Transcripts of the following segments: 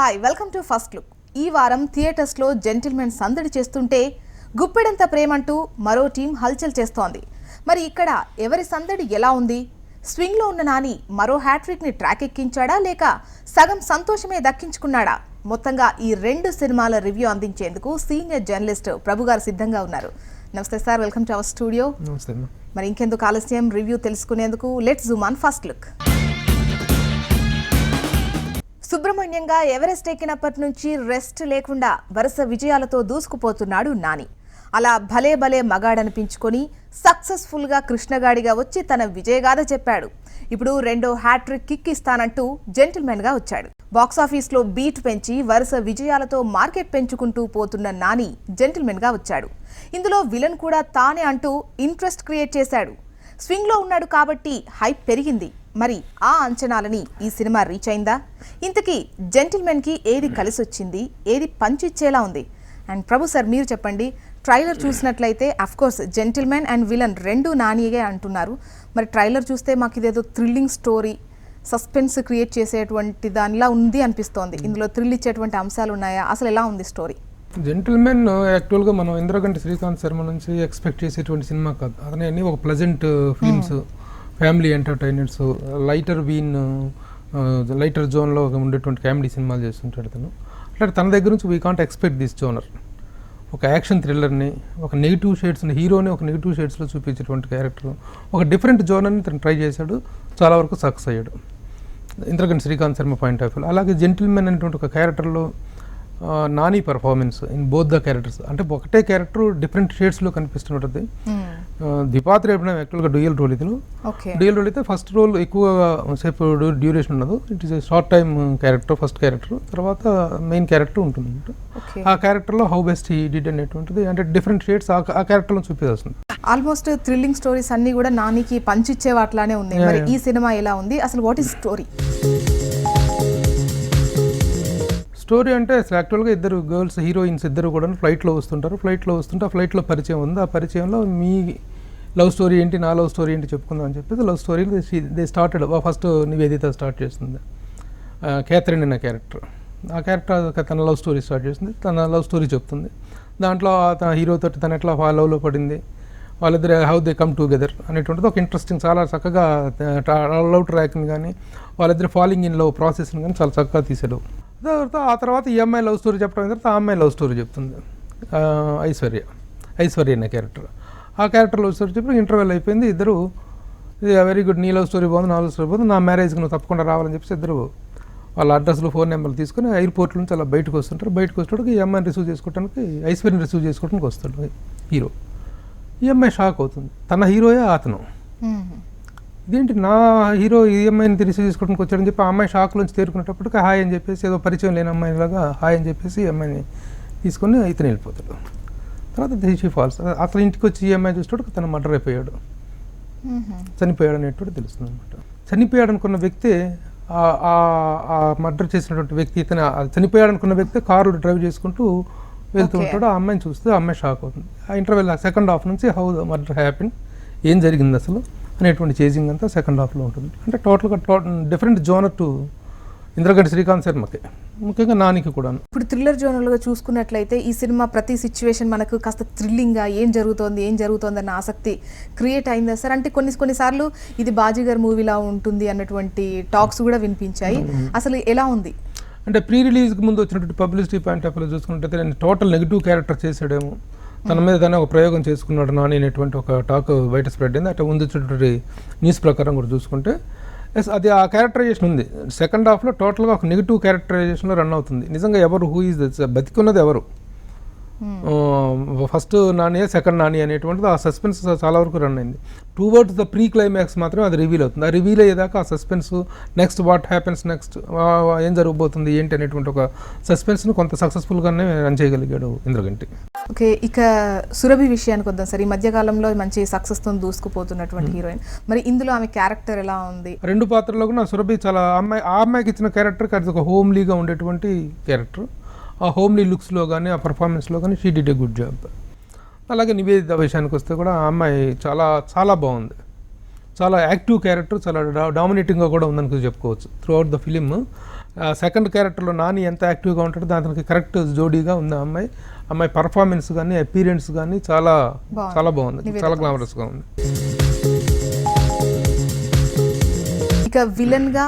Hi welcome to first look. ఈ వారం థియేటర్స్లో జెంటిల్మెన్ సందడి చేస్తుంటే గుప్పెడంత ప్రేమంటూ మరో టీం హల్చల్ చేస్తోంది. మరి ఇక్కడ ఎవరి సందడి ఎలా ఉంది? స్వింగ్లో ఉన్న నాని మరో హ్యాట్రిక్ని ట్రాక్ ఎక్కించాడా లేక సగం సంతోషమే దక్కించుకున్నాడా? మొత్తంగా ఈ రెండు సినిమాల రివ్యూ అందించేందుకు సీనియర్ జర్నలిస్ట్ ప్రభు గారు సిద్ధంగా ఉన్నారు. నమస్తే sir, welcome to our studio. మరి ఇంకెందుకు ఆలస్యం, రివ్యూ తెలుసుకునేందుకు let's zoom on first look. సుబ్రహ్మణ్యంగా ఎవరెస్ట్ ఎక్కినప్పటి నుంచి రెస్ట్ లేకుండా వరుస విజయాలతో దూసుకుపోతున్నాడు నాని. అలా భలే భలే మగాడనిపించుకొని సక్సెస్ఫుల్గా కృష్ణగాడిగా వచ్చి తన విజయగాథ చెప్పాడు. ఇప్పుడు రెండో హ్యాట్రిక్ కిక్ ఇస్తానంటూ జెంటిల్మెన్గా వచ్చాడు. బాక్సాఫీస్లో బీట్ పెంచి వరుస విజయాలతో మార్కెట్ పెంచుకుంటూ పోతున్న నాని జెంటిల్మెన్గా వచ్చాడు. ఇందులో విలన్ కూడా తానే అంటూ ఇంట్రెస్ట్ క్రియేట్ చేశాడు. స్వింగ్లో ఉన్నాడు కాబట్టి హైప్ పెరిగింది. మరి ఆ అంచనాలని ఈ సినిమా రీచ్ అయిందా? ఇంతకీ జెంటిల్మెన్కి ఏది కలిసొచ్చింది, ఏది పంచిచ్చేలా ఉంది? అండ్ ప్రభు సార్, మీరు చెప్పండి. ట్రైలర్ చూసినట్లయితే అఫ్కోర్స్ జెంటిల్మెన్ అండ్ విలన్ రెండు నానియే అంటున్నారు. మరి ట్రైలర్ చూస్తే మాకు ఇదేదో థ్రిల్లింగ్ స్టోరీ, సస్పెన్స్ క్రియేట్ చేసేటువంటి దానిలా ఉంది అనిపిస్తోంది. ఇందులో థ్రిల్ ఇచ్చేటువంటి అంశాలు ఉన్నాయా? అసలు ఎలా ఉంది స్టోరీ? జెంటిల్మెన్ యాక్చువల్గా మనం ఇంద్రగంటి శ్రీకాంత్ శర్మ నుంచి ఎక్స్పెక్ట్ చేసేటువంటి సినిమా కాదు. అతనే ఒక pleasant films, family entertainers, lighter జోన్లో ఉండేటువంటి కామెడీ సినిమాలు చేస్తుంటాడు అతను. అట్లా తన దగ్గర నుంచి we can't expect this genre. ఒక యాక్షన్ థ్రిల్లర్ని, ఒక నెగిటివ్ షేడ్స్ని, హీరోని ఒక నెగిటివ్ షేడ్స్లో చూపించేటువంటి క్యారెక్టర్, ఒక డిఫరెంట్ జోనర్ని తను ట్రై చేశాడు. చాలా వరకు సక్సెస్ అయ్యాడు Indraganti Srikanth Sharma point of view. అలాగే జెంటిల్మెన్ అనేటువంటి ఒక క్యారెక్టర్లో Nani performance in both the characters, అంటే ఒకటే క్యారెక్టర్ డిఫరెంట్ షేడ్స్లో కనిపిస్తుంటుంది. దిపాత్రి యాక్చువల్గా డ్యూయల్ రోల్. ఇది డ్యూయల్ రోల్ అయితే ఫస్ట్ రోల్ ఎక్కువ సేపు డ్యూరేషన్ ఉండదు. It is a short time character, first character. తర్వాత మెయిన్ క్యారెక్టర్ ఉంటుంది. ఆ క్యారెక్టర్లో హౌ బెస్ట్ హీ డిడ్ అనేటువంటిది, అంటే డిఫరెంట్ షేడ్స్ ఆ క్యారెక్టర్లో చూపించాల్సింది. ఆల్మోస్ట్ థ్రిల్లింగ్ స్టోరీస్ అన్ని కూడా నానికి పంచిచ్చే వాటిలానే ఉన్నాయి. మరి ఈ సినిమా ఎలా ఉంది అసలు? What is story? స్టోరీ అంటే అసలు యాక్చువల్గా ఇద్దరు గర్ల్స్ హీరోయిన్స్ ఇద్దరు కూడా ఫ్లైట్లో వస్తుంటారు. ఫ్లైట్లో వస్తుంటే ఆ ఫ్లైట్లో పరిచయం ఉంది. ఆ పరిచయంలో మీ లవ్ స్టోరీ ఏంటి, నా లవ్ స్టోరీ ఏంటి చెప్పుకుందాం అని చెప్పేసి లవ్ స్టోరీలో they started. First Nivedita start చేస్తుంది, క్యాథరిన్ అనే క్యారెక్టర్. ఆ క్యారెక్టర్ తన లవ్ స్టోరీ స్టార్ట్ చేస్తుంది, తన లవ్ స్టోరీ చెప్తుంది. దాంట్లో తన హీరోతో తను ఎట్లా లవ్లో పడింది, వాళ్ళిద్దరు హౌ దే కమ్ టుగెదర్ అనేటువంటిది ఒక ఇంట్రెస్టింగ్, చాలా చక్కగా లవ్ ట్రాక్ని కానీ వాళ్ళిద్దరు ఫాలింగ్ ఇన్ లవ్ ప్రాసెస్ని కానీ చాలా చక్కగా తీసాడు. ఆ తర్వాత ఈ అమ్మాయి లవ్ స్టోరీ చెప్పడం తర్వాత ఆ అమ్మాయి లవ్ స్టోరీ చెప్తుంది. ఐశ్వర్య అనే క్యారెక్టర్. ఆ క్యారెక్టర్ లవ్ స్టోరీ చెప్పి ఇంటర్వెల్ అయిపోయింది. ఇద్దరు వెరీ గుడ్, నీ లవ్ స్టోరీ బాగుంది, నా లవ్ స్టోరీ బాగుంది, నా మ్యారేజ్కి నువ్వు తప్పకుండా రావాలని చెప్పేసి ఇద్దరు వాళ్ళ అడ్రస్లు, ఫోన్ నెంబర్లు తీసుకుని ఎయిర్పోర్ట్ నుంచి అలా బయటకు వస్తుంటారు. బయటకు వచ్చేటప్పుడు ఈ అమ్మాయిని రిసీవ్ చేసుకోవడానికి, ఐశ్వర్యని రిసీవ్ చేసుకోవడానికి వస్తాడు హీరో. ఈ అమ్మాయి షాక్ అవుతుంది, తన హీరోయే అతను. ఇదేంటి నా హీరో ఈ అమ్మాయిని రిసీవ్ చేసుకోవడానికి వచ్చాడని చెప్పి ఆ అమ్మాయి షాక్లోంచి తేరుకునేటప్పటికి హాయ్ అని చెప్పేసి, ఏదో పరిచయం లేని అమ్మాయిలాగా హాయ్ అని చెప్పేసి ఈ అమ్మాయిని తీసుకొని ఇతను వెళ్ళిపోతాడు. తర్వాత దేశీ ఫాల్స్, అతను ఇంటికి వచ్చి ఈ అమ్మాయి చూసేటప్పుడు తను మర్డర్ అయిపోయాడు, చనిపోయాడు అనేటువంటి తెలుస్తుంది అనమాట. చనిపోయాడు అనుకున్న వ్యక్తి, ఆ మర్డర్ చేసినటువంటి వ్యక్తి, ఇతను చనిపోయాడు అనుకున్న వ్యక్తి కారు డ్రైవ్ చేసుకుంటూ వెళ్తూ ఉంటాడు. ఆ అమ్మాయిని చూస్తే ఆ అమ్మాయి షాక్ అవుతుంది. ఆ ఇంటర్వెల్ సెకండ్ హాఫ్ నుంచి హౌ ద మర్డర్ హ్యాపెన్, ఏం జరిగింది అసలు అనేటువంటి చేజింగ్ అంతా సెకండ్ హాఫ్లో ఉంటుంది. అంటే టోటల్గా different genre to Indraganti Srikanth శర్మకి, ముఖ్యంగా నానికి కూడా. ఇప్పుడు థ్రిల్లర్ జోనర్గా చూసుకున్నట్లయితే ఈ సినిమా ప్రతి సిచ్యువేషన్ మనకు కాస్త థ్రిల్లింగ్గా ఏం జరుగుతోంది అన్న ఆసక్తి క్రియేట్ అయిందా సార్? అంటే కొన్నిసార్లు ఇది బాజీగర్ మూవీలా ఉంటుంది అన్నటువంటి టాక్స్ కూడా వినిపించాయి. అసలు ఎలా ఉంది? అంటే ప్రీ రిలీజ్కి ముందు వచ్చినటువంటి పబ్లిసిటీ పాయింట్ ఆఫ్ వ్యూ చూసుకుంటే నేను టోటల్ నెగిటివ్ క్యారెక్టర్ చేసాడేమో, తన మీద తనే ఒక ప్రయోగం చేసుకున్నాడు నాని అనేటువంటి ఒక టాక్ బయట స్ప్రెడ్ అయింది. అట్లా ముందు వచ్చినటువంటి న్యూస్ ప్రకారం కూడా చూసుకుంటే అది ఆ క్యారెక్టరైజేషన్ ఉంది. సెకండ్ హాఫ్లో టోటల్గా ఒక నెగిటివ్ క్యారెక్టరైజేషన్లో రన్ అవుతుంది. నిజంగా ఎవరు హూ ఈజ్ బతికున్నది ఎవరు, ఫస్ట్ నాని సెకండ్ నాని అనేటువంటిది ఆ సస్పెన్స్ చాలా వరకు రన్ అయింది. టువర్డ్స్ ద ప్రీ క్లైమాక్స్ మాత్రం అది రివీల్ అవుతుంది. ఆ రివీల్ అయ్యేదాకా ఆ suspense, next what happens next, ఏం జరగబోతుంది ఏంటి అనేటువంటి ఒక సస్పెన్స్ను కొంత సక్సెస్ఫుల్గానే రన్ చేయగలిగాడు ఇంద్రగంటి. ఓకే, ఇక సురభి విషయానికి వద్దాం సార్. ఈ మధ్యకాలంలో మంచి సక్సెస్తో దూసుకుపోతున్నటువంటి హీరోయిన్, మరి ఇందులో ఆమె క్యారెక్టర్ ఎలా ఉంది? రెండు పాత్రల్లో కూడా సురభి చాలా ఆ అమ్మాయికి ఇచ్చిన క్యారెక్టర్కి అది ఒక హోమ్లీగా ఉండేటువంటి క్యారెక్టర్. ఆ హోమ్లీ లుక్స్లో కానీ ఆ పర్ఫార్మెన్స్లో కానీ she did a good job. అలాగే నివేదిత విషయానికి వస్తే కూడా ఆ అమ్మాయి చాలా చాలా బాగుంది. చాలా యాక్టివ్ క్యారెక్టర్, చాలా డామినేటింగ్గా కూడా ఉందని చెప్పుకోవచ్చు through out the film. Second క్యారెక్టర్లో నాని ఎంత యాక్టివ్గా ఉంటాడో దానికి కరెక్ట్ జోడీగా ఉంది ఆ అమ్మాయి పర్ఫార్మెన్స్ కానీ అపీరెన్స్ కానీ చాలా చాలా బాగుంది, చాలా గ్లామరస్గా ఉంది. ఇక విలన్గా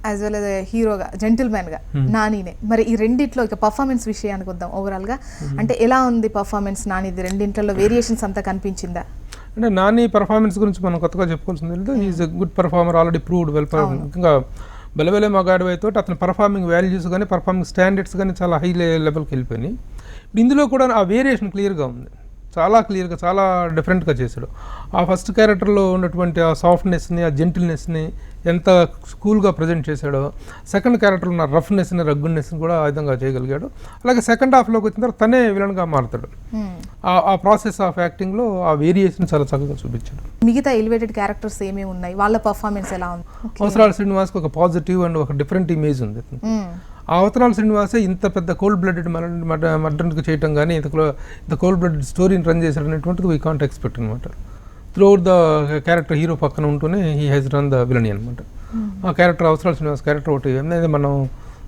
యాజ్ వెల్ as హీరోగా జెంటిల్మెన్గా నానినే. మరి ఈ రెండిట్లో ఇక పర్ఫార్మెన్స్ విషయానికి వద్దాం ఓవరాల్గా. అంటే ఎలా ఉంది పర్ఫార్మెన్స్ నానిది? రెండింటిలో వేరియేషన్స్ అంతా కనిపించిందా? అంటే నాని పర్ఫార్మెన్స్ గురించి మనం కొత్తగా చెప్పుకోవాల్సింది లేదు. Is a good performer, already proved well. ఇంకా బెలబెలే మగాడు అయితే అతని పర్ఫార్మింగ్ వాల్యూస్ కానీ పర్ఫార్మింగ్ స్టాండర్డ్స్ కానీ చాలా హై లెవెల్కి వెళ్ళిపోయినాయి. ఇందులో కూడా ఆ వేరియేషన్ క్లియర్గా ఉంది, చాలా క్లియర్గా, చాలా డిఫరెంట్గా చేశాడు. ఆ ఫస్ట్ క్యారెక్టర్లో ఉన్నటువంటి ఆ సాఫ్ట్నెస్ని, ఆ జెంటిల్నెస్ని ఎంత కూల్గా ప్రజెంట్ చేశాడో, సెకండ్ క్యారెక్టర్లో ఉన్న రఫ్నెస్ని, రగ్గునెస్ని కూడా ఆ విధంగా చేయగలిగాడు. అలాగే సెకండ్ హాఫ్లోకి వచ్చిన తర్వాత తనే విలన్గా మారుతాడు. ఆ ప్రాసెస్ ఆఫ్ యాక్టింగ్లో ఆ వేరియేషన్ చాలా చక్కగా చూపించాడు. మిగతా ఎలివేటెడ్ క్యారెక్టర్స్ ఏమేమి ఉన్నాయి, వాళ్ళ పర్ఫార్మెన్స్ ఎలా ఉంది? అవసరాల శ్రీనివాస్కి ఒక పాజిటివ్ అండ్ ఒక డిఫరెంట్ ఇమేజ్ ఉంది. ఆ అవతరాల శ్రీనివాసే ఇంత పెద్ద కోల్డ్ బ్లడెడ్ మర్డర్కి చేయటం కానీ ఇంత కోల్డ్ బ్లడెడ్ స్టోరీని రన్ చేశాడు అనేటువంటిది వీ కాంట్ ఎక్స్పెక్ట్ అనమాట. త్రూఅవుట్ ద క్యారెక్టర్ హీరో పక్కన ఉంటూనే he has run the villainy అనమాట. ఆ క్యారెక్టర్ అవసరాల శ్రీనివాస్ క్యారెక్టర్ ఒకటి ఏమైనా మనం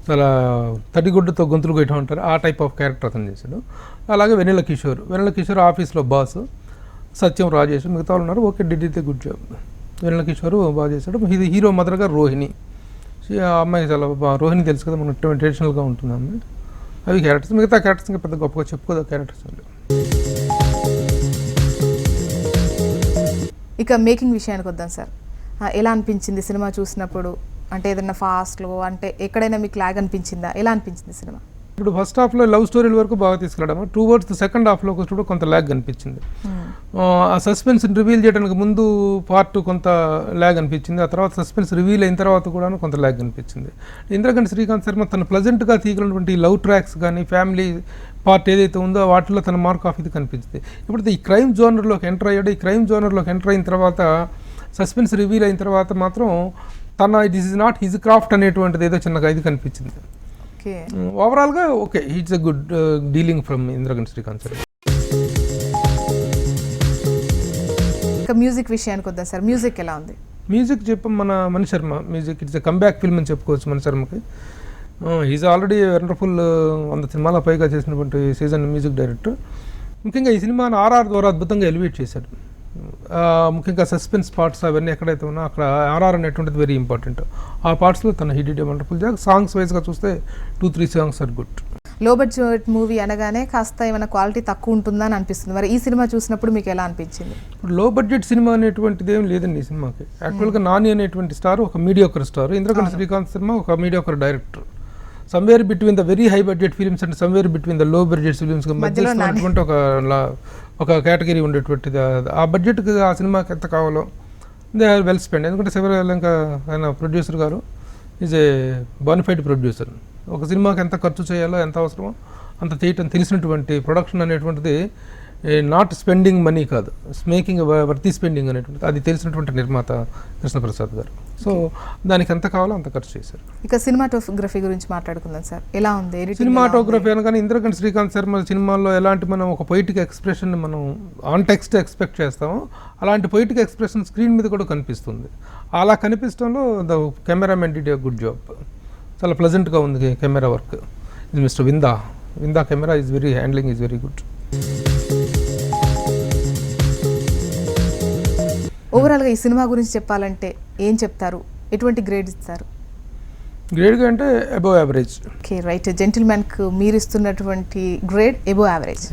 చాలా తడిగుడ్డతో గొంతులు కొట్టడం అంటారు, ఆ టైప్ ఆఫ్ క్యారెక్టర్ అతను చేశాడు. అలాగే వెన్నెల కిషోర్ ఆఫీస్లో బాస్, సత్యం రాజేష్, మిగతా వాళ్ళు ఉన్నారు. Okay, did it good job. Vennela Kishore బాగా చేశాడు. ఇది హీరో మదర్గా రోహిణి, ఆ అమ్మాయి చాలా రోహిణి తెలుసు కదా, మన ట్రెడిషనల్గా ఉంటుంది అమ్మాయి. అవి క్యారెక్టర్స్. మిగతా క్యారెక్టర్స్ ఇంకా పెద్ద గొప్పగా చెప్పుకోదా క్యారెక్టర్స్ వాళ్ళు. ఇక మేకింగ్ విషయానికి వద్దాం సార్. ఎలా అనిపించింది సినిమా చూసినప్పుడు? అంటే ఏదైనా ఫాస్ట్లో అంటే ఎక్కడైనా మీకు లాగ్ అనిపించిందా? ఎలా అనిపించింది సినిమా? ఇప్పుడు ఫస్ట్ హాఫ్లో లవ్ స్టోరీల వరకు బాగా తీసుకెళ్ళడం, టువర్డ్స్ సెకండ్ హాఫ్లోకి వచ్చినప్పుడు కొంత ల్యాగ్ అనిపించింది. ఆ సస్పెన్స్ రివీల్ చేయడానికి ముందు పార్ట్ కొంత ల్యాగ్ అనిపించింది, ఆ తర్వాత సస్పెన్స్ రివీల్ అయిన తర్వాత కూడా కొంత ల్యాగ్ అనిపించింది. ఇంద్రగంటి శ్రీకాంత్ శర్మ తను ప్లెజెంట్గా తీయగలిగినటువంటి లవ్ ట్రాక్స్ కానీ ఫ్యామిలీ పార్ట్ ఏదైతే ఉందో వాటిలో తన మార్క్ ఆఫ్ ఇది కనిపించింది. ఇప్పుడు ఈ క్రైమ్ జోనర్లోకి ఎంటర్ అయ్యాడు. ఈ క్రైమ్ జోనర్లోకి ఎంటర్ అయిన తర్వాత సస్పెన్స్ రివీల్ అయిన తర్వాత మాత్రం this is not his craft అనేటువంటిది ఏదో చిన్నగా ఇది కనిపించింది. ఓవరాల్గా okay, it's a good dealing from Indraganti Srikanth Sharma. ఇక మ్యూజిక్ విషయానికి వద్దాం సార్. మ్యూజిక్ ఎలా ఉంది? మ్యూజిక్ మన Mani Sharma music it's a comeback film అని చెప్పుకోవచ్చు మణి శర్మకి. ఈజ్ ఆల్రెడీ వండర్ఫుల్ 100 సినిమాల పైగా చేసినటువంటి సీజన్ మ్యూజిక్ డైరెక్టర్. ముఖ్యంగా ఈ సినిమాను ఆర్ఆర్ ద్వారా అద్భుతంగా ఎలివేట్ చేశాడు. ముఖ్యంగా సస్పెన్స్ పార్ట్స్ అవన్నీ ఎక్కడైతే ఉన్నా అక్కడ ఆర్ఆర్ అనేటువంటిది వెరీ ఇంపార్టెంట్. ఆ పార్ట్స్లో తన he did a wonderful job. Songs వైజ్గా చూస్తే 2-3 సాంగ్స్ ఆర్ గుడ్. లో బడ్జెట్ మూవీ అనగానే కాస్త ఏమైనా క్వాలిటీ తక్కువ ఉంటుందని అనిపిస్తుంది. మరి ఈ సినిమా చూసినప్పుడు మీకు ఎలా అనిపించింది? ఇప్పుడు లో బడ్జెట్ సినిమా అనేటువంటిది ఏం లేదండి ఈ సినిమాకి. యాక్చువల్గా నాని అనేటువంటి స్టార్ ఒక మీడియోకర్ స్టార్, ఇంద్రగంటి శ్రీకాంత్ శర్మ ఒక mediocre director. Somewhere between the very high budget films and somewhere between the low budget films మధ్యలో ఉన్నటువంటి ఒక కేటగిరీ ఉండేటువంటిది. ఆ బడ్జెట్కి ఆ సినిమాకి ఎంత కావాలో దే ఆర్ వెల్ స్పెండ్. ఎందుకంటే సెవెరల్ ఇంకా ఆయన ప్రొడ్యూసర్ గారు ఈజ్ ఏ బానిఫైడ్ ప్రొడ్యూసర్. ఒక సినిమాకి ఎంత ఖర్చు చేయాలో ఎంత అవసరమో అంత చేయటం తెలిసినటువంటి ప్రొడక్షన్ అనేటువంటిది నాట్ స్పెండింగ్ మనీ కాదు, మేకింగ్ వర్తీ స్పెండింగ్ అనేటువంటిది అది తెలిసినటువంటి నిర్మాత కృష్ణప్రసాద్ గారు. సో దానికి ఎంత కావాలో అంత ఖర్చు చేశారు. ఇక సినిమాటోగ్రఫీ గురించి మాట్లాడుకుందాం సార్. ఎలా ఉంది సినిమాటోగ్రఫీ అనగానే ఇంద్రగంటి శ్రీకాంత్ శర్మ సినిమాల్లో ఎలాంటి మనం ఒక పొయిటిక్ ఎక్స్ప్రెషన్ మనం ఆన్ టెక్స్ట్ ఎక్స్పెక్ట్ చేస్తామో అలాంటి పొయిటిక్ ఎక్స్ప్రెషన్ స్క్రీన్ మీద కూడా కనిపిస్తుంది. అలా కనిపించడంలో the cameraman did a good job. చాలా ప్లెజెంట్గా ఉంది కెమెరా వర్క్. ఇది mister Vinda camera is very handling is very good. ఓవరాల్గా ఈ సినిమా గురించి చెప్పాలంటే ఏం చెప్తారు? ఎటువంటి గ్రేడ్ ఇస్తారు? గ్రేడ్గా అంటే అబోవ్ యావరేజ్. Okay right. జెంటిల్మెన్కు మీరు ఇస్తున్నటువంటి గ్రేడ్ అబోవ్ యావరేజ్.